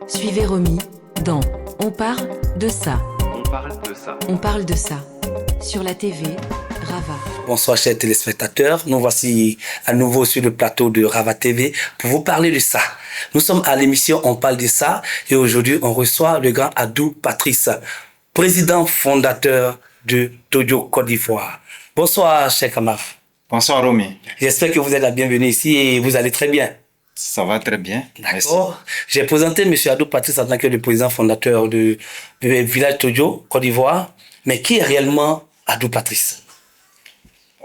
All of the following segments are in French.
Suivez Romy dans On parle de ça. On parle de ça. On parle de ça. Sur la TV, Rava. Bonsoir chers téléspectateurs, nous voici à nouveau sur le plateau de Rava TV pour vous parler de ça. Nous sommes à l'émission On parle de ça et aujourd'hui on reçoit le grand Adou Patrice, président fondateur de Tojo Côte d'Ivoire. Bonsoir cher camarade. Bonsoir Romy. J'espère que vous êtes la bienvenue ici et vous allez très bien. Ça va très bien. D'accord. J'ai présenté M. Adou Patrice en tant que le président fondateur du village Tojo, Côte d'Ivoire. Mais qui est réellement Adou Patrice?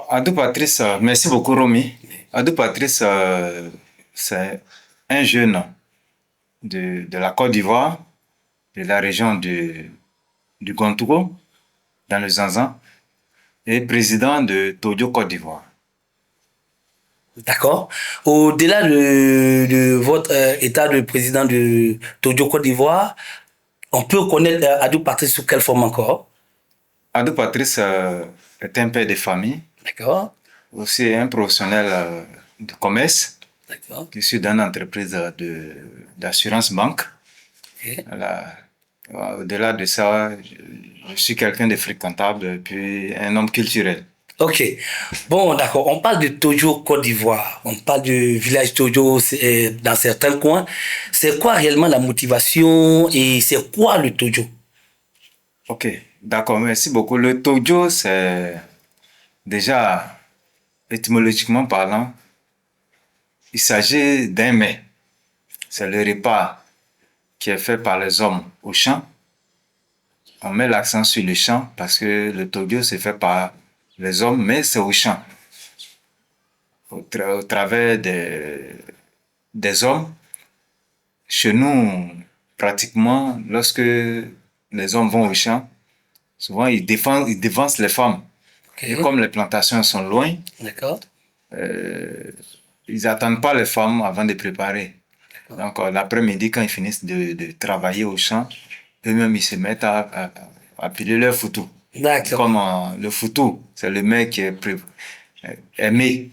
Adou Patrice, merci beaucoup Romy. Adou Patrice, c'est un jeune de la Côte d'Ivoire, de la région du Gontougo, dans le Zanzan, et président de Tojo Côte d'Ivoire. D'accord. Au-delà de votre état de président de Tojo Côte d'Ivoire, on peut connaître Adou Patrice sous quelle forme encore? Adou Patrice est un père de famille, D'accord. aussi un professionnel de commerce, D'accord. issu d'une entreprise d'assurance banque. Okay. Voilà. Au-delà de ça, je suis quelqu'un de fréquentable et puis un homme culturel. Ok. Bon, d'accord. On parle de Tojo Côte d'Ivoire. On parle du village Tojo dans certains coins. C'est quoi réellement la motivation et c'est quoi le Tojo? Ok, d'accord, merci beaucoup. Le Tojo, c'est déjà, étymologiquement parlant, il s'agit d'un mets. C'est le repas qui est fait par les hommes au champ. On met l'accent sur le champ parce que le Tojo c'est fait par les hommes, mais c'est au champ. Au travers des hommes. Chez nous, pratiquement, lorsque les hommes vont au champ, souvent ils dévancent les femmes. Okay. Et comme les plantations sont loin, d'accord. Ils n'attendent pas les femmes avant de préparer. Donc l'après-midi, quand ils finissent de travailler au champ, eux-mêmes ils se mettent à piler leur foutou. D'accord. Comme le foutou, c'est le mec qui est aimé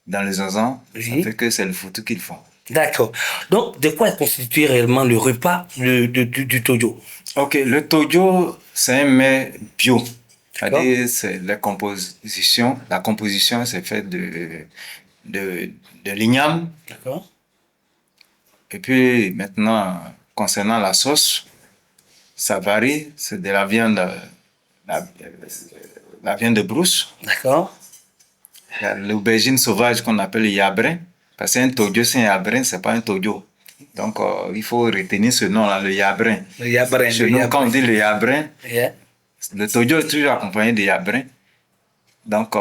dans les Zanzan, oui. Ça fait que c'est le foutou qu'ils font. D'accord. Donc, de quoi est constitué réellement le repas du Tojo? Ok, le Tojo, c'est un mets bio. C'est-à-dire, c'est la composition, c'est fait de l'igname. D'accord. Et puis, maintenant, concernant la sauce, ça varie. C'est de la viande, la viande de brousse. D'accord. Il y a l'aubergine sauvage qu'on appelle le yabrin. Parce qu'un Tojo, c'est un yabrin, c'est pas un Tojo. Donc, il faut retenir ce nom-là, le yabrin. Le yabrin. Chez nous, quand on dit le yabrin, yeah. Le Tojo est toujours accompagné de yabrin. Donc,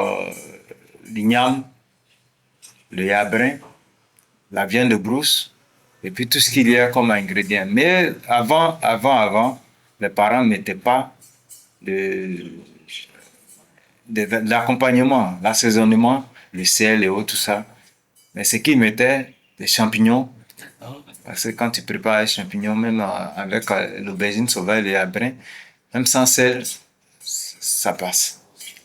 l'igname, le yabrin, la viande de brousse, et puis tout ce qu'il y a comme ingrédient. Mais avant, les parents ne mettaient pas de l'accompagnement, l'assaisonnement, le sel et autres, tout ça. Mais ce qu'ils mettaient, des champignons. Parce que quand tu prépares les champignons, même avec l'aubergine sauvage et le yabrin, même sans sel, ça passe.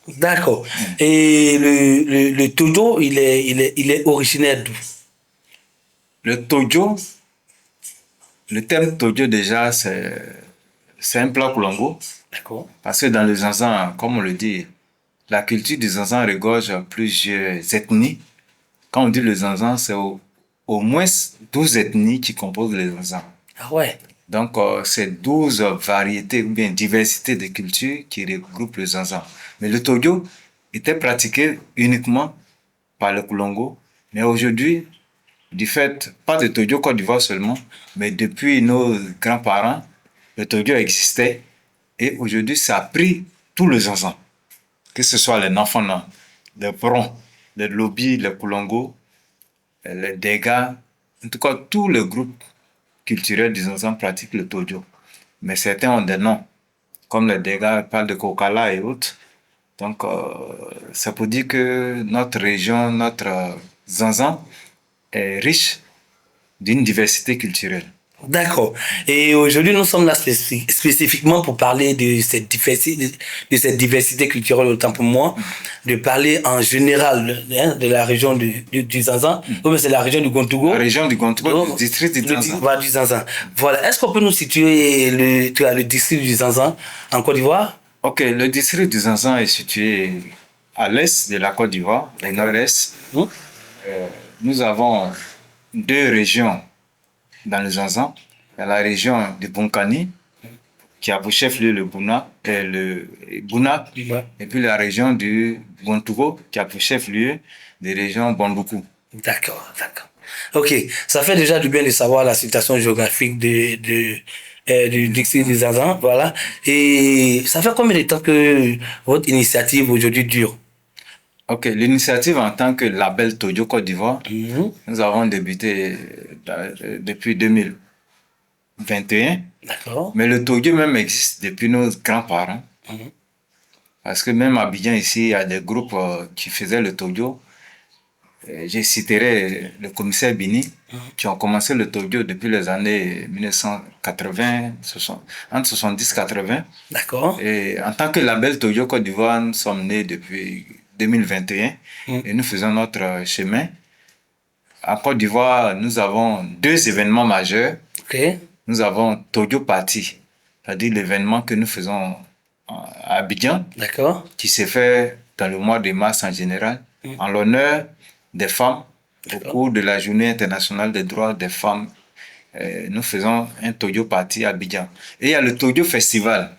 D'accord. Et le Tojo, il est originaire d'où? Le Tojo, le terme Tojo déjà, c'est un plat Koulongo. D'accord. Parce que dans le Zanzan, comme on le dit, la culture du Zanzan regorge plusieurs ethnies. Quand on dit le Zanzan, c'est au moins 12 ethnies qui composent le Zanzan. Ah ouais. Donc, c'est 12 variétés ou bien diversité de cultures qui regroupent le Zanzan. Mais le Tojo était pratiqué uniquement par le Koulongo. Mais aujourd'hui, du fait, pas de Tojo Côte d'Ivoire seulement, mais depuis nos grands-parents, le Tojo existait. Et aujourd'hui, ça a pris tout le Zanzan. Que ce soit les Nafana, les Bron, les Lobi, les Koulongo, les Dega, en tout cas, tous les groupes culturels du Zanzan pratiquent le Tojo. Mais certains ont des noms, comme les Dega parlent de Kokala et autres. Donc, ça peut dire que notre région, notre Zanzan est riche d'une diversité culturelle. D'accord. Et aujourd'hui, nous sommes là spécifiquement pour parler de cette diversité culturelle, autant pour moi, de parler en général hein, de la région du Zanzan, ou bien c'est la région du La Gontougo, région du Gontogo, du donc, district du Tanzan. voilà, du Zanzan. Voilà. Est-ce qu'on peut nous situer le district du Zanzan en Côte d'Ivoire? Ok, le district du Zanzan est situé à l'est de la Côte d'Ivoire, au nord-est. Hmm? Nous avons deux régions dans le Zanzan. Il y a la région de Bonkani, qui a pour chef-lieu le Bouna, Ouais. et puis la région du Gontougo, qui a pour chef-lieu des régions Bondoukou. D'accord, d'accord. Ok, ça fait déjà du bien de savoir la situation géographique du district des Zanzan, voilà. Et ça fait combien de temps que votre initiative aujourd'hui dure? Ok, l'initiative en tant que label Toyo Côte d'Ivoire, Mhm. nous avons débuté depuis 2021, D'accord. mais le Toyo même existe depuis nos grands-parents. Mhm. Parce que même à Abidjan, ici, il y a des groupes qui faisaient le Toyo. Je citerai le commissaire Bini, qui ont commencé le Toyo depuis les années 1980, entre 70 et 80. D'accord. Et en tant que label Toyo Côte d'Ivoire, nous sommes nés depuis 2021 Mhm. et nous faisons notre chemin. En Côte d'Ivoire, nous avons deux événements majeurs. Ok. Nous avons Toyo Party, c'est-à-dire l'événement que nous faisons à Abidjan, D'accord. qui s'est fait dans le mois de mars en général, en l'honneur des femmes. Au D'accord. cours de la Journée internationale des droits des femmes, nous faisons un Toyo Party à Abidjan. Et il y a le Toyo Festival,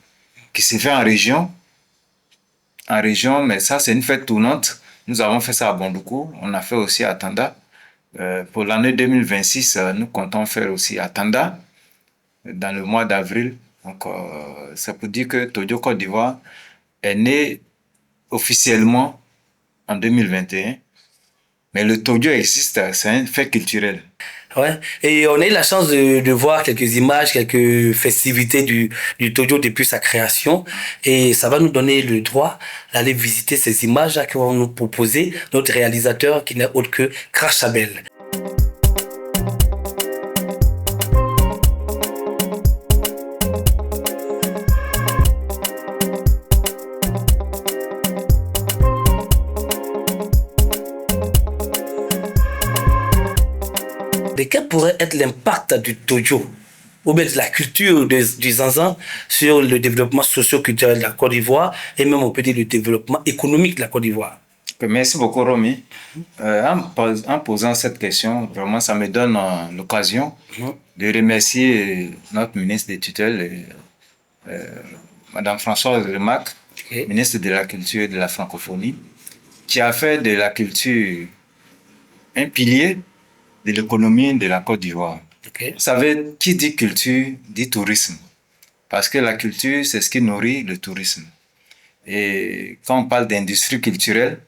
qui se fait en région, mais ça c'est une fête tournante. Nous avons fait ça à Bondoukou, on a fait aussi à Tanda. Pour l'année 2026, nous comptons faire aussi à Tanda, dans le mois d'avril. Donc, ça peut dire que Toyo Côte d'Ivoire est né officiellement en 2021, mais le Toyo existe, c'est un fait culturel. Ouais. Et on a eu la chance de voir quelques images, quelques festivités du Tojo depuis sa création. Et ça va nous donner le droit d'aller visiter ces images-là que vont nous proposer notre réalisateur qui n'est autre que Crash Abel. Et quel pourrait être l'impact du Tojo ou bien de la culture du Zanzan sur le développement socio-culturel de la Côte d'Ivoire et même on peut dire le développement économique de la Côte d'Ivoire? Merci beaucoup, Romy. En posant cette question, vraiment, ça me donne l'occasion Mhm. de remercier notre ministre des tutelles, Madame Françoise Remac, Ok. ministre de la Culture et de la Francophonie, qui a fait de la culture un pilier de l'économie de la Côte d'Ivoire. Ok. Vous savez, qui dit culture dit tourisme. Parce que la culture, c'est ce qui nourrit le tourisme. Et quand on parle d'industrie culturelle,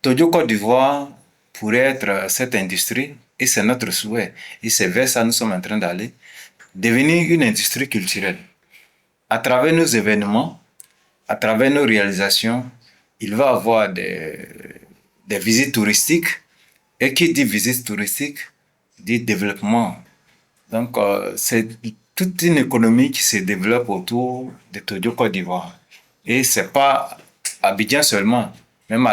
Toyo Côte d'Ivoire pourrait être cette industrie, et c'est notre souhait. Et c'est vers ça que nous sommes en train d'aller, devenir une industrie culturelle. À travers nos événements, à travers nos réalisations, il va y avoir des visites touristiques. Et qui dit visite touristique dit développement. Donc, c'est toute une économie qui se développe autour de Toyo Côte d'Ivoire. Et ce n'est pas Abidjan seulement, même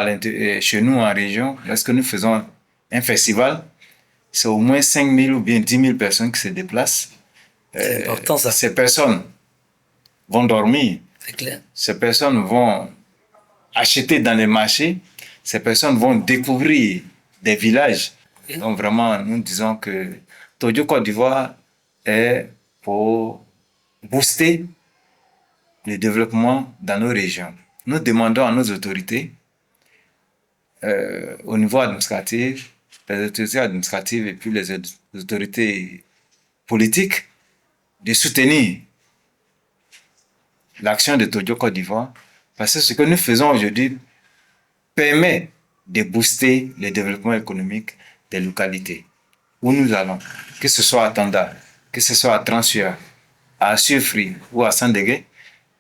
chez nous en région, lorsque nous faisons un festival, c'est au moins 5 000 ou bien 10 000 personnes qui se déplacent. C'est important ça. Ces personnes vont dormir, C'est clair. ces personnes vont acheter dans les marchés, ces personnes vont découvrir des villages. Ok. Donc vraiment, nous disons que Toyo Côte d'Ivoire est pour booster le développement dans nos régions. Nous demandons à nos autorités, au niveau administratif, les autorités administratives et puis les autorités politiques, de soutenir l'action de Toyo Côte d'Ivoire, parce que ce que nous faisons aujourd'hui permet de booster le développement économique des localités où nous allons, que ce soit à Tanda, que ce soit à Transua, à Assurfri ou à Sandégué.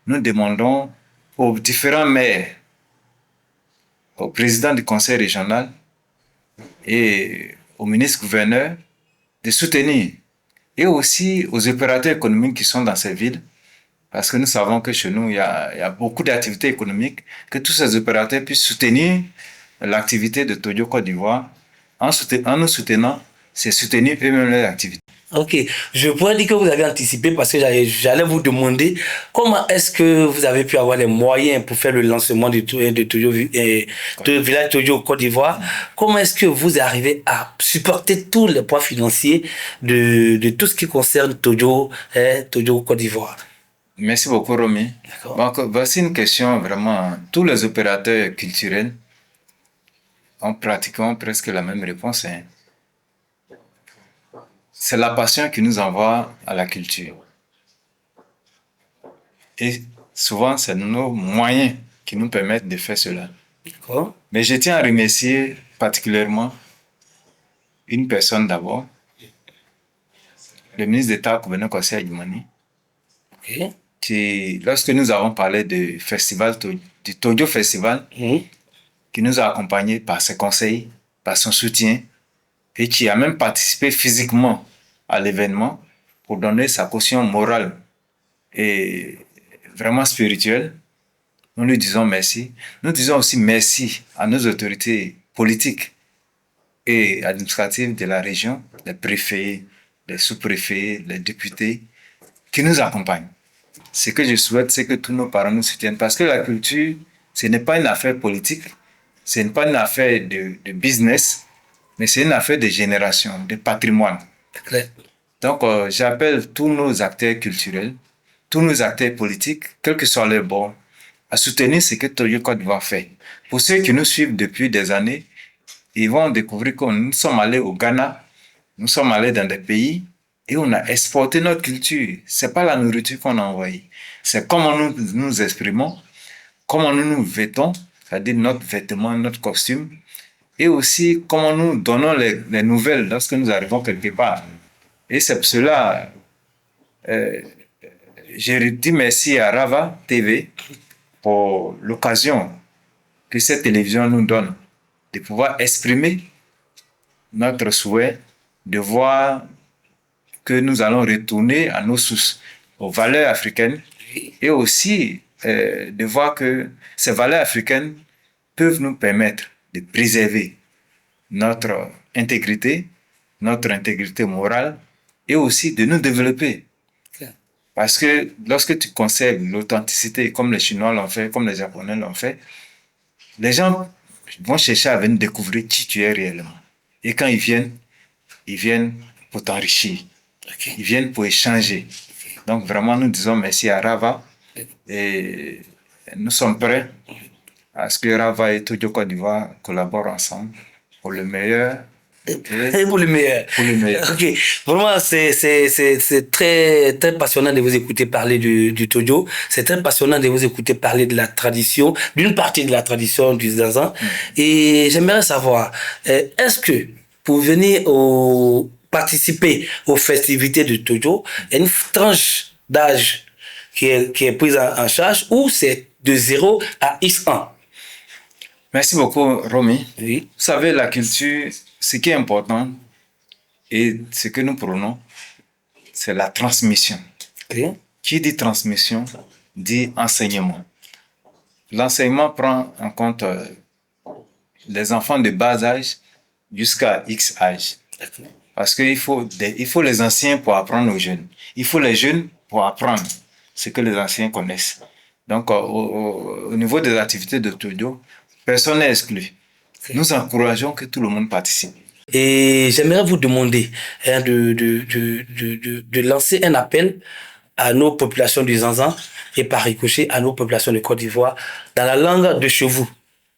Nous demandons aux différents maires, au président du conseil régional et au ministre-gouverneur de soutenir et aussi aux opérateurs économiques qui sont dans ces villes, parce que nous savons que chez nous, il y a beaucoup d'activités économiques, que tous ces opérateurs puissent soutenir l'activité de Toyo Côte d'Ivoire. En nous soutenant, c'est soutenir eux-mêmes leur activité. Ok, je pourrais dire que vous avez anticipé parce que j'allais vous demander comment est-ce que vous avez pu avoir les moyens pour faire le lancement de Toyo, de Village Toyo Côte d'Ivoire. Comment est-ce que vous arrivez à supporter tous les poids financiers de tout ce qui concerne Toyo, Toyo Côte d'Ivoire? Merci beaucoup, Romy. D'accord. Donc, voici une question vraiment. Tous les opérateurs culturels ont pratiquement presque la même réponse. Hein. C'est la passion qui nous envoie à la culture. Et souvent, c'est nos moyens qui nous permettent de faire cela. D'accord. Mais je tiens à remercier particulièrement une personne d'abord, le ministre d'État Koubené Kossi Adjumani, Ok. qui, lorsque nous avons parlé du Toyo Festival, qui nous a accompagnés par ses conseils, par son soutien, et qui a même participé physiquement à l'événement pour donner sa caution morale et vraiment spirituelle. Nous lui disons merci. Nous disons aussi merci à nos autorités politiques et administratives de la région, les préfets, les sous-préfets, les députés, qui nous accompagnent. Ce que je souhaite, c'est que tous nos parents nous soutiennent, parce que la culture, ce n'est pas une affaire politique, ce n'est pas une affaire de business, mais c'est une affaire de génération, de patrimoine. Clair. Donc, j'appelle tous nos acteurs culturels, tous nos acteurs politiques, quel que soit leur bord, à soutenir ce que Toyo Côte d'Ivoire fait. Pour ceux qui nous suivent depuis des années, ils vont découvrir que nous sommes allés au Ghana, nous sommes allés dans des pays et on a exporté notre culture. C'est pas la nourriture qu'on a envoyée, c'est comment nous nous exprimons, comment nous nous vêtons, c'est-à-dire notre vêtement, notre costume, et aussi comment nous donnons les nouvelles lorsque nous arrivons quelque part. Et c'est pour cela, je dis merci à Rava TV pour l'occasion que cette télévision nous donne de pouvoir exprimer notre souhait de voir que nous allons retourner à nos sources, aux valeurs africaines, et aussi de voir que ces valeurs africaines peuvent nous permettre de préserver notre intégrité morale, et aussi de nous développer. Parce que lorsque tu conserves l'authenticité, comme les Chinois l'ont fait, comme les Japonais l'ont fait, les gens vont chercher à venir découvrir qui tu es réellement. Et quand ils viennent pour t'enrichir. Ils viennent pour échanger. Donc vraiment, nous disons merci à Rava. Et nous sommes prêts à ce que Rava et Toyo Côte d'Ivoire collaborent ensemble pour le meilleur. Et pour le meilleur. Pour le meilleur. Ok, vraiment, c'est très, très passionnant de vous écouter parler du Toyo. C'est très passionnant de vous écouter parler de la tradition, d'une partie de la tradition du Zanzan. Et j'aimerais savoir, est-ce que pour venir participer aux festivités du Toyo, il y a une tranche d'âge qui est prise en charge ou c'est de 0 à X ans? Merci beaucoup, Romy. Oui. Vous savez, la culture, ce qui est important et ce que nous prônons, c'est la transmission. Okay. Qui dit transmission dit enseignement. L'enseignement prend en compte les enfants de bas âge jusqu'à X âge. Parce qu'il faut les anciens pour apprendre aux jeunes. Il faut les jeunes pour apprendre ce que les anciens connaissent. Donc, au niveau des activités de Toyo, personne n'est exclu. Nous encourageons que tout le monde participe. Et j'aimerais vous demander de lancer un appel à nos populations du Zanzan et par ricochet à nos populations de Côte d'Ivoire dans la langue de chez vous.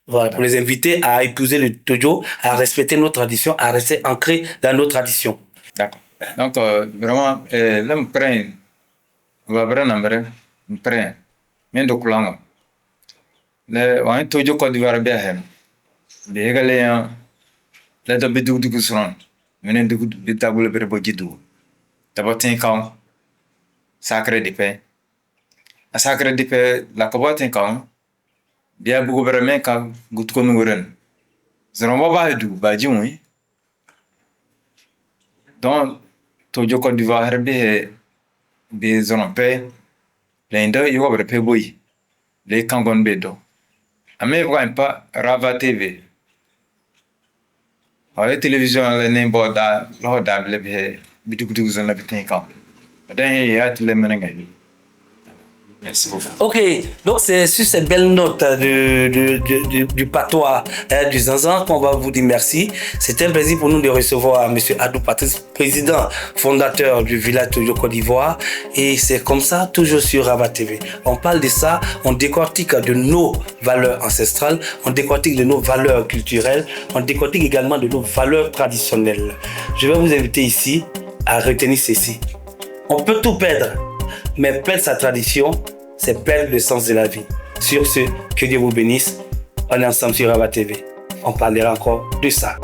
Voilà, pour les inviter à épouser le Toyo, à respecter nos traditions, à rester ancrés dans nos traditions. D'accord. Donc, vraiment, là, je prends, on va prendre, je prends, mais de coulanga. Le, on est Toyo Côte d'Ivoire bien, les gars, là, de bédou du gousson, mais de bétabou le bébojidou. D'abord, tiens, quand, sacré de paix. À sacré de paix, la cobote, tiens, quand, dia buku bereme ka gutko nuren zero ba du ba ji wi donc Tojo Côte d'Ivoire be zone pe lendo yo bre pe boy le kangon bedo ame voit pas Rava TV la télévision le ne boda lo da le be bidu zone la bitin kan dan ya tele menenga. Merci beaucoup. Ok, donc c'est sur cette belle note du patois du Zanzan qu'on va vous dire merci. C'est un plaisir pour nous de recevoir M. Adou Patrice, président fondateur du village Tojo Côte d'Ivoire. Et c'est comme ça, toujours sur Rava TV. On parle de ça, on décortique de nos valeurs ancestrales, on décortique de nos valeurs culturelles, on décortique également de nos valeurs traditionnelles. Je vais vous inviter ici à retenir ceci. On peut tout perdre, mais perdre sa tradition, c'est perdre le sens de la vie. Sur ce, que Dieu vous bénisse. On est ensemble sur Rava TV. On parlera encore de ça.